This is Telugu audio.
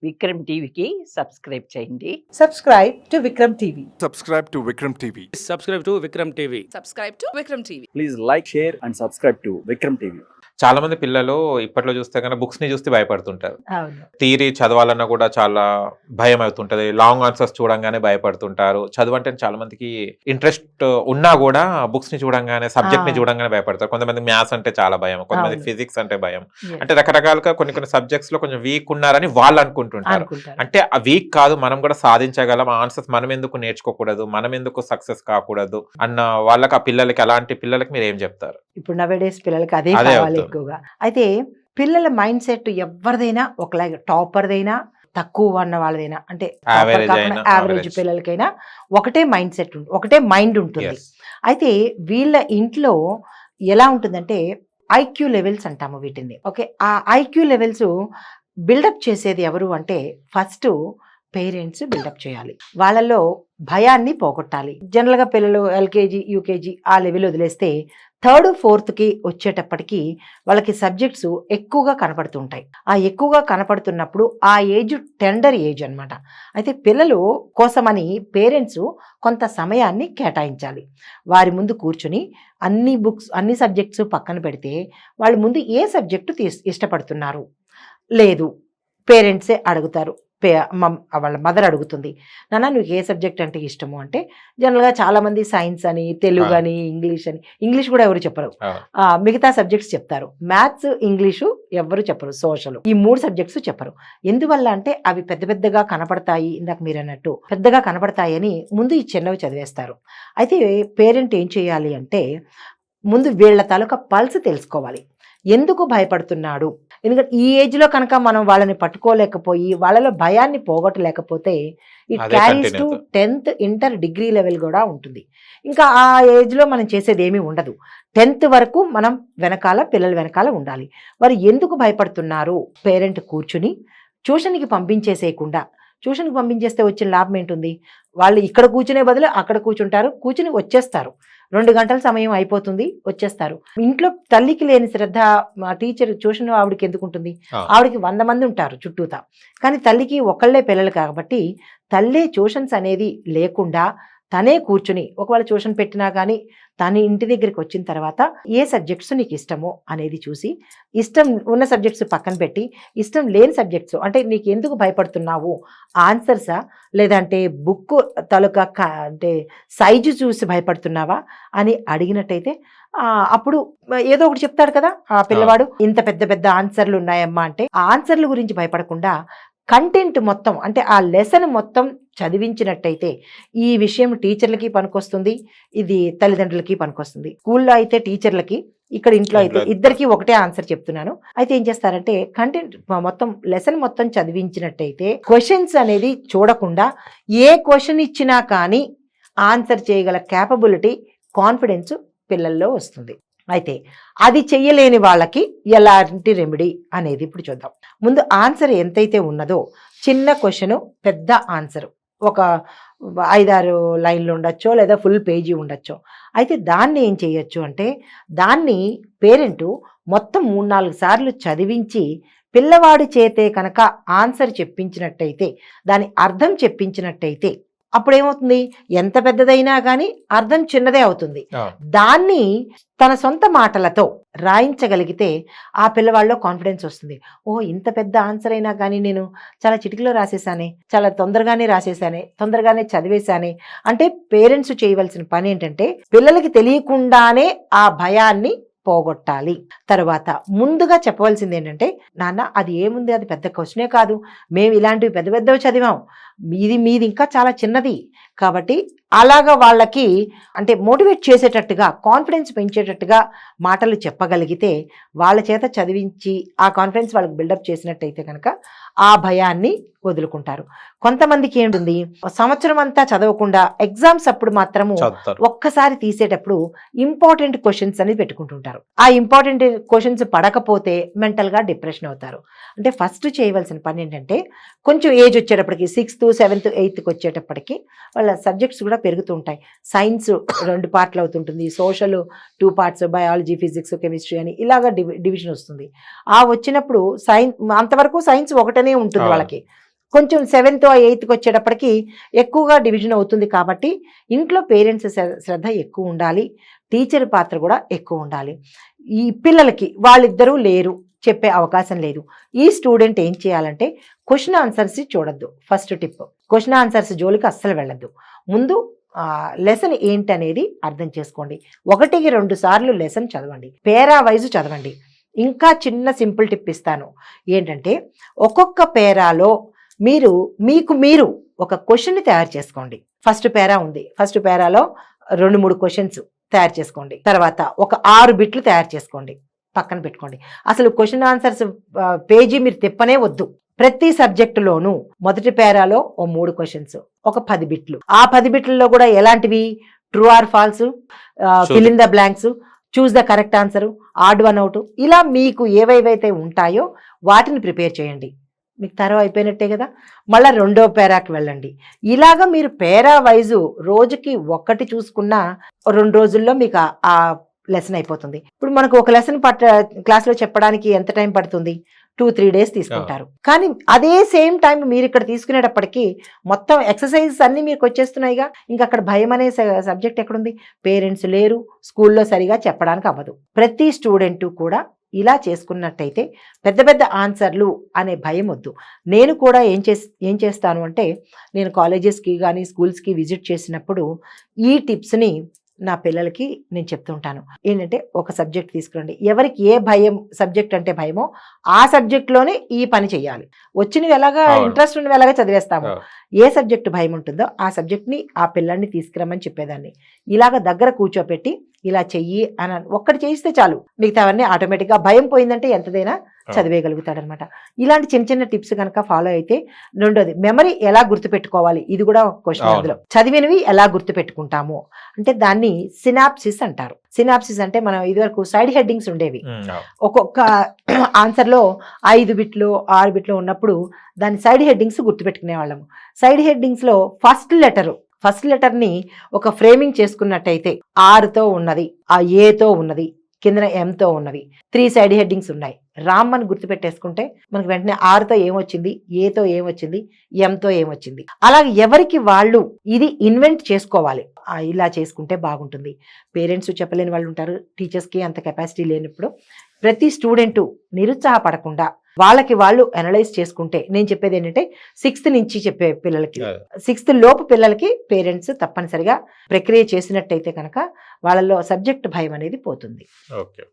విక్రమ్ టీవీకి సబ్స్క్రైబ్ చేయండి. Subscribe to Vikram TV. Subscribe to Vikram TV. Subscribe to Vikram TV. Subscribe to Vikram TV. Please like, share and subscribe to Vikram TV. చాలా మంది పిల్లలు ఇప్పట్లో చూస్తే కనుక బుక్స్ ని చూస్తే భయపడుతుంటారు. అవును. థియరీ చదవాలన్నా కూడా చాలా భయం అవుతుంటది. లాంగ్ ఆన్సర్స్ చూడంగానే భయపడుతుంటారు. చదవంటే చాలా మందికి ఇంట్రెస్ట్ ఉన్నా కూడా బుక్స్ ని చూడంగానే సబ్జెక్ట్ ని చూడంగానే భయపడతారు. కొంతమంది మ్యాథ్స్ అంటే చాలా భయం, కొంతమంది ఫిజిక్స్ అంటే భయం. అంటే రకరకాలుగా కొన్ని సబ్జెక్ట్స్ లో కొంచెం వీక్ ఉన్నారని వాళ్ళు అనుకుంటుంటారు. అంటే ఆ వీక్ కాదు, మనం కూడా సాధించగలం, ఆన్సర్స్ మనం ఎందుకు నేర్చుకోకూడదు, మనం ఎందుకు సక్సెస్ కాకూడదు అన్న వాళ్ళకి, ఆ పిల్లలకి, అలాంటి పిల్లలకి మీరు ఏం చెప్తారు? ఇప్పుడు నవేడేస్ పిల్లలకి అదే కావాలి ఎక్కువగా. అయితే పిల్లల మైండ్ సెట్ ఎవరిదైనా ఒకలాగా, టాపర్దైనా తక్కువ ఉన్న వాళ్ళదైనా, అంటే యావరేజ్ పిల్లలకైనా ఒకటే మైండ్ సెట్ ఉంటుంది, ఒకటే మైండ్ ఉంటుంది. అయితే వీళ్ళ ఇంట్లో ఎలా ఉంటుందంటే ఐక్యూ లెవెల్స్ అంటాము వీటిని. ఓకే, ఆ ఐక్యూ లెవెల్స్ బిల్డప్ చేసేది ఎవరు అంటే ఫస్ట్ పేరెంట్స్ బిల్డప్ చేయాలి. వాళ్ళలో భయాన్ని పోగొట్టాలి. జనరల్గా పిల్లలు ఎల్కేజీ యూకేజీ ఆ లెవెల్ వదిలేస్తే థర్డ్ ఫోర్త్కి వచ్చేటప్పటికి వాళ్ళకి సబ్జెక్ట్స్ ఎక్కువగా కనపడుతుంటాయి. ఆ ఎక్కువగా కనపడుతున్నప్పుడు ఆ ఏజ్ టెండర్ ఏజ్ అనమాట. అయితే పిల్లలు కోసమని పేరెంట్స్ కొంత సమయాన్ని కేటాయించాలి. వారి ముందు కూర్చుని అన్ని బుక్స్, అన్ని సబ్జెక్ట్స్ పక్కన పెడితే వాళ్ళు ముందు ఏ సబ్జెక్టు ఇష్టపడుతున్నారు లేదు పేరెంట్సే అడుగుతారు. వాళ్ళ మదర్ అడుగుతుంది, నాన్న నువ్వు ఏ సబ్జెక్ట్ అంటే ఇష్టము అంటే జనరల్గా చాలామంది సైన్స్ అని, తెలుగు అని, ఇంగ్లీష్ అని. ఇంగ్లీష్ కూడా ఎవరు చెప్పరు, మిగతా సబ్జెక్ట్స్ చెప్తారు. మ్యాథ్స్, ఇంగ్లీషు ఎవరు చెప్పరు, సోషల్, ఈ 3 సబ్జెక్ట్స్ చెప్పరు. ఎందువల్ల అంటే అవి పెద్ద పెద్దగా కనపడతాయి, ఇందాక మీరు అన్నట్టు పెద్దగా కనపడతాయని ముందు ఈ చిన్నవి చదివేస్తారు. అయితే పేరెంట్ ఏం చేయాలి అంటే ముందు వీళ్ళ తాలూకా పల్స్ తెలుసుకోవాలి. ఎందుకు భయపడుతున్నాడు? ఎందుకంటే ఈ ఏజ్లో కనుక మనం వాళ్ళని పట్టుకోలేకపోయి వాళ్ళలో భయాన్ని పోగొట్టలేకపోతే it carries to 10th inter degree level కూడా ఉంటుంది. ఇంకా ఆ ఏజ్లో మనం చేసేది ఏమీ ఉండదు. 10th వరకు మనం వెనకాల, పిల్లల వెనకాల ఉండాలి. వారు ఎందుకు భయపడుతున్నారు? పేరెంట్ కూర్చుని ట్యూషన్కి పంపించేసేయకుండా, ట్యూషన్కి పంపించేస్తే వచ్చిన లాభం ఏంటుంది? వాళ్ళు ఇక్కడ కూర్చునే బదులు అక్కడ కూర్చుంటారు, కూర్చుని వచ్చేస్తారు. 2 గంటల సమయం అయిపోతుంది, వచ్చేస్తారు. ఇంట్లో తల్లికి లేని శ్రద్ధ మా టీచర్ ట్యూషన్ ఆవిడకి ఎందుకు ఉంటుంది? ఆవిడకి 100 మంది ఉంటారు చుట్టూతా. కానీ తల్లికి ఒకళ్ళే పిల్లలు కాబట్టి తల్లే ట్యూషన్స్ అనేది లేకుండా తనే కూర్చుని, ఒకవేళ ట్యూషన్ పెట్టినా కానీ తన ఇంటి దగ్గరికి వచ్చిన తర్వాత ఏ సబ్జెక్ట్స్ నీకు ఇష్టమో అనేది చూసి, ఇష్టం ఉన్న సబ్జెక్ట్స్ పక్కన పెట్టి ఇష్టం లేని సబ్జెక్ట్స్ అంటే నీకు ఎందుకు భయపడుతున్నావు, ఆన్సర్సా లేదంటే బుక్ తాలూకా అంటే సైజు చూసి భయపడుతున్నావా అని అడిగినట్టయితే అప్పుడు ఏదో ఒకటి చెప్తాడు కదా ఆ పిల్లవాడు. ఇంత పెద్ద పెద్ద ఆన్సర్లు ఉన్నాయమ్మా అంటే ఆ ఆన్సర్ల గురించి భయపడకుండా కంటెంట్ మొత్తం, అంటే ఆ లెసన్ మొత్తం చదివించినట్టయితే ఈ విషయం టీచర్లకి పనికొస్తుంది, ఇది తల్లిదండ్రులకి పనికొస్తుంది. స్కూల్లో అయితే టీచర్లకి, ఇక్కడ ఇంట్లో అయితే ఇద్దరికి ఒకటే ఆన్సర్ చెప్తున్నాను. అయితే ఏం చేస్తారంటే కంటెంట్ మొత్తం, లెసన్ మొత్తం చదివించినట్టయితే క్వశ్చన్స్ అనేది చూడకుండా ఏ క్వశ్చన్ ఇచ్చినా కానీ ఆన్సర్ చేయగల క్యాపబిలిటీ, కాన్ఫిడెన్స్ పిల్లల్లో వస్తుంది. అయితే అది చెయ్యలేని వాళ్ళకి ఎలాంటి రెమెడీ అనేది ఇప్పుడు చూద్దాం. ముందు ఆన్సర్ ఎంతైతే ఉన్నదో, చిన్న క్వశ్చన్ పెద్ద ఆన్సర్ ఒక 5-6 లైన్లు ఉండొచ్చో లేదా ఫుల్ పేజీ ఉండొచ్చో. అయితే దాన్ని ఏం చేయొచ్చు అంటే దాన్ని పేరెంటు మొత్తం 3-4 సార్లు చదివించి పిల్లవాడి చేతే కనుక ఆన్సర్ చెప్పించినట్టయితే, దాని అర్థం చెప్పించినట్టయితే అప్పుడేమవుతుంది, ఎంత పెద్దదైనా కానీ అర్థం చిన్నదే అవుతుంది. దాన్ని తన సొంత మాటలతో రాయించగలిగితే ఆ పిల్లవాళ్ళలో కాన్ఫిడెన్స్ వస్తుంది. ఓ ఇంత పెద్ద ఆన్సర్ అయినా కానీ నేను చాలా చిటికలో రాసేసానే, చాలా తొందరగానే రాసేసానే, తొందరగానే చదివేశానే. అంటే పేరెంట్స్ చేయవలసిన పని ఏంటంటే పిల్లలకి తెలియకుండానే ఆ భయాన్ని పోగొట్టాలి. తర్వాత ముందుగా చెప్పవలసింది ఏంటంటే, నాన్న అది ఏముంది, అది పెద్ద క్వశ్చనే కాదు, మేము ఇలాంటివి పెద్ద పెద్దవి చదివాం, మీది ఇంకా చాలా చిన్నది. కాబట్టి అలాగా వాళ్ళకి అంటే మోటివేట్ చేసేటట్టుగా, కాన్ఫిడెన్స్ పెంచేటట్టుగా మాటలు చెప్పగలిగితే, వాళ్ళ చేత చదివించి ఆ కాన్ఫిడెన్స్ వాళ్ళకి బిల్డప్ చేసినట్టయితే కనుక ఆ భయాన్ని వదులుకుంటారు. కొంతమందికి ఏంటుంది, సంవత్సరం అంతా చదవకుండా ఎగ్జామ్స్ అప్పుడు మాత్రము ఒక్కసారి తీసేటప్పుడు ఇంపార్టెంట్ క్వశ్చన్స్ అనేది పెట్టుకుంటుంటారు. ఆ ఇంపార్టెంట్ క్వశ్చన్స్ పడకపోతే మెంటల్గా డిప్రెషన్ అవుతారు. అంటే ఫస్ట్ చేయవలసిన పని ఏంటంటే కొంచెం ఏజ్ వచ్చేటప్పటికి 6th, 7th, 8th వచ్చేటప్పటికి వాళ్ళ సబ్జెక్ట్స్ కూడా పెరుగుతుంటాయి. సైన్స్ 2 పార్ట్లు అవుతుంటుంది, social 2 parts, biology, physics, chemistry అని ఇలాగా డివిజన్ వస్తుంది. ఆ వచ్చినప్పుడు అంతవరకు సైన్స్ ఒకటనే ఉంటుంది వాళ్ళకి. కొంచెం 7th 8th వచ్చేటప్పటికి ఎక్కువగా డివిజన్ అవుతుంది. కాబట్టి ఇంట్లో పేరెంట్స్ శ్రద్ధ ఎక్కువ ఉండాలి, టీచర్ పాత్ర కూడా ఎక్కువ ఉండాలి. ఈ పిల్లలకి వాళ్ళిద్దరూ లేరు, చెప్పే అవకాశం లేదు. ఈ స్టూడెంట్ ఏం చేయాలంటే క్వశ్చన్ ఆన్సర్స్ చూడొద్దు. ఫస్ట్ టిప్, క్వశ్చన్ ఆన్సర్స్ జోలికి అస్సలు వెళ్ళద్దు. ముందు లెసన్ ఏంటనేది అర్థం చేసుకోండి. 1-2 సార్లు లెసన్ చదవండి, పేరా వైజ్ చదవండి. ఇంకా చిన్న సింపుల్ టిప్ ఇస్తాను ఏంటంటే, ఒక్కొక్క పేరాలో మీరు ఒక క్వశ్చన్ని తయారు చేసుకోండి. ఫస్ట్ పేరా ఉంది, ఫస్ట్ పేరాలో 2-3 క్వశ్చన్స్ తయారు చేసుకోండి. తర్వాత ఒక 6 బిట్లు తయారు చేసుకోండి, పక్కన పెట్టుకోండి. అసలు క్వశ్చన్ ఆన్సర్స్ పేజీ మీరు తిప్పనే వద్దు. ప్రతి సబ్జెక్టులోనూ మొదటి పేరాలో 3 క్వశ్చన్స్, ఒక 10 బిట్లు. ఆ 10 బిట్లలో కూడా ఎలాంటివి, true or false, fill in the blanks, choose the correct answer, odd one out, ఇలా మీకు ఏవైతే ఉంటాయో వాటిని ప్రిపేర్ చేయండి. మీకు తరం అయిపోయినట్టే కదా. మళ్ళీ 2వ పేరాకి వెళ్ళండి. ఇలాగా మీరు పేరా వైజు రోజుకి 1 చూసుకున్నా 2 రోజుల్లో మీకు ఆ లెసన్ అయిపోతుంది. ఇప్పుడు మనకు ఒక లెసన్ క్లాస్లో చెప్పడానికి ఎంత టైం పడుతుంది, 2-3 డేస్ తీసుకుంటారు. కానీ అదే సేమ్ టైం మీరు ఇక్కడ తీసుకునేటప్పటికి మొత్తం ఎక్సర్సైజెస్ అన్ని మీకు వచ్చేస్తున్నాయిగా. ఇంకా అక్కడ భయం అనే సబ్జెక్ట్ ఎక్కడుంది? పేరెంట్స్ లేరు, స్కూల్లో సరిగా చెప్పడానికి అవ్వదు. ప్రతి స్టూడెంట్ కూడా ఇలా చేసుకున్నట్టయితే పెద్ద పెద్ద ఆన్సర్లు అనే భయం వద్దు. నేను కూడా ఏం చేస్తాను అంటే, నేను కాలేజెస్కి కానీ స్కూల్స్కి విజిట్ చేసినప్పుడు ఈ టిప్స్ని నా పిల్లలకి నేను చెప్తుంటాను. ఏంటంటే, ఒక సబ్జెక్ట్ తీసుకురండి, ఎవరికి ఏ సబ్జెక్ట్ అంటే భయమో ఆ సబ్జెక్ట్లోనే ఈ పని చేయాలి. వచ్చినవి ఎలాగా ఇంట్రెస్ట్ ఉన్నవి ఎలాగా చదివేస్తాము, ఏ సబ్జెక్ట్ భయం ఉంటుందో ఆ సబ్జెక్ట్ని ఆ పిల్లల్ని తీసుకురమ్మని చెప్పేదాన్ని. ఇలాగ దగ్గర కూర్చోపెట్టి ఇలా చెయ్యి అని ఒక్కటి చేయిస్తే చాలు, మిగతావన్నీ ఆటోమేటిక్గా భయం పోయిందంటే ఎంతదైనా చదివేయగలుగుతాడనమాట. ఇలాంటి చిన్న చిన్న టిప్స్ కనుక ఫాలో అయితే. రెండోది, మెమరీ ఎలా గుర్తుపెట్టుకోవాలి, ఇది కూడా ఒక క్వశ్చన్. అందులో చదివినవి ఎలా గుర్తుపెట్టుకుంటాము అంటే దాన్ని సినాప్సిస్ అంటారు. సినాప్సిస్ అంటే మనం ఇదివరకు సైడ్ హెడ్డింగ్స్ ఉండేవి. ఒక్కొక్క ఆన్సర్లో 5 బిట్లు 6 బిట్లు ఉన్నప్పుడు దాని సైడ్ హెడ్డింగ్స్ గుర్తుపెట్టుకునే వాళ్ళము. సైడ్ హెడ్డింగ్స్లో ఫస్ట్ లెటర్ని ఒక ఫ్రేమింగ్ చేసుకున్నట్టయితే ఆర్తో ఉన్నది, ఆ ఏతో ఉన్నది, కిందన ఎంతో ఉన్నవి, 3 సైడ్ హెడ్డింగ్స్ ఉన్నాయి. రామ్ అని గుర్తుపెట్టేసుకుంటే మనకు వెంటనే ఆర్తో ఏమొచ్చింది, ఏతో ఏమొచ్చింది, ఎంతో ఏమొచ్చింది. అలాగే ఎవరికి వాళ్ళు ఇది ఇన్వెంట్ చేసుకోవాలి. ఇలా చేసుకుంటే బాగుంటుంది. పేరెంట్స్ చెప్పలేని వాళ్ళు ఉంటారు, టీచర్స్కి అంత కెపాసిటీ లేనప్పుడు ప్రతి స్టూడెంటు నిరుత్సాహపడకుండా వాళ్ళకి వాళ్ళు అనలైజ్ చేసుకుంటే, నేను చెప్పేది ఏంటంటే 6th నుంచి చెప్పే పిల్లలకి, 6th లోపు పిల్లలకి పేరెంట్స్ తప్పనిసరిగా ప్రక్రియ చేసినట్టయితే కనుక వాళ్ళలో సబ్జెక్ట్ భయం అనేది పోతుంది. ఓకే.